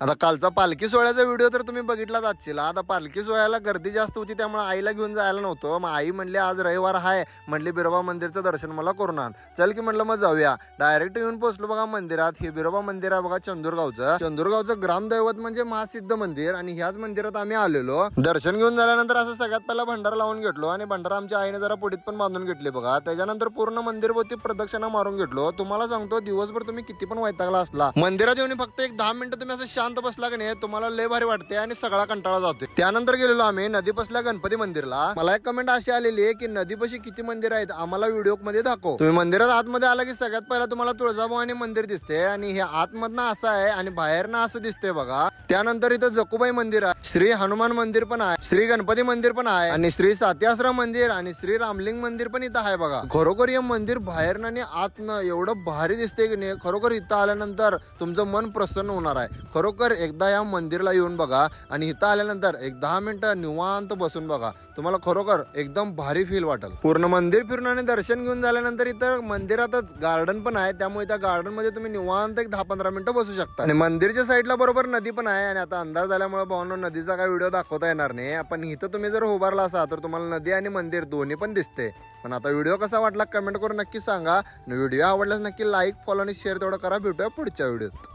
आता कालचा पालखी सोहळ्याचा व्हिडिओ तर तुम्ही बघितलाच आजची. आता पालखी सोहळ्याला गर्दी जास्त होती त्यामुळे आईला घेऊन जायला नव्हतं. मग आई म्हणली आज रविवार आहे, म्हणली बिरोबा मंदिरचं दर्शन मला करून आण. चल की म्हटलं मग जाऊया. डायरेक्ट येऊन पोहोचलो बघा मंदिरात. हे बिरोबा मंदिर आहे बघा चंदूरगावचं ग्रामदैवत म्हणजे महासिद्ध मंदिर. आणि ह्याच मंदिरात आम्ही आलेलो. दर्शन घेऊन झाल्यानंतर असं सगळ्यात पहिला भंडारा लावून घेतलो आणि भंडारा आमच्या आईने जरा पुढीत पण बांधून घेतली बघा. त्याच्यानंतर पूर्ण मंदिरभोवती प्रदक्षिणा मारून घेतलो. तुम्हाला सांगतो दिवसभर तुम्ही किती पण वैतागला असला, मंदिरात येऊन फक्त एक 10 मिनिटं तुम्ही असं शांत बसला की नाही, तुम्हाला लय भारी वाटते आणि सगळा कंटाळा जातोय. त्यानंतर गेलेलो आम्ही नदी बसल्या गणपती मंदिरला. मला एक कमेंट अशी आलेली आहे की नदीपाशी किती मंदिर आहेत आम्हाला व्हिडिओ मध्ये दाखव. तुम्ही मंदिरात आतमध्ये आला की सगळ्यात पहिला तुम्हाला तुळजाभवानी मंदिर दिसते आणि हे आतमधनं असं आहे आणि बाहेरनं असं दिसते बघा. त्यानंतर इथं जकुबाई मंदिर आहे, श्री हनुमान मंदिर पण आहे, श्री गणपती मंदिर पण आहे आणि श्री सात्याश्रम मंदिर आणि श्री रामलिंग मंदिर पण इथं आहे बघा. खरोखर हे मंदिर बाहेरनं आणि आतनं एवढं भारी दिसते की नाही. खरोखर इथं आल्यानंतर तुमचं मन प्रसन्न होणार आहे. खरोखर एकदा या मंदिरला येऊन बघा आणि इथं आल्यानंतर एक 10 मिनिटं निवांत बसून बघा. तुम्हाला खरोखर एकदम भारी फील वाटेल. पूर्ण मंदिर फिरून आणि दर्शन घेऊन झाल्यानंतर इथं मंदिरातच गार्डन पण आहे, त्यामुळे त्या गार्डन मध्ये तुम्ही निवांत एक 10-15 मिनिटं बसू शकता. आणि मंदिरच्या साईडला बरोबर नदी पण आहे. आणि आता अंदाज झाल्यामुळे भावनो नदीचा काय व्हिडिओ दाखवता येणार नाही. पण इथं तुम्ही जर उभारला असा तर तुम्हाला नदी आणि मंदिर दोन्ही पण दिसते. पण आता व्हिडिओ कसा वाटला कमेंट करून नक्की सांगा. व्हिडिओ आवडल्यास नक्की लाईक, फॉलो आणि शेअर तेवढं करा. भेटूया पुढच्या व्हिडिओत.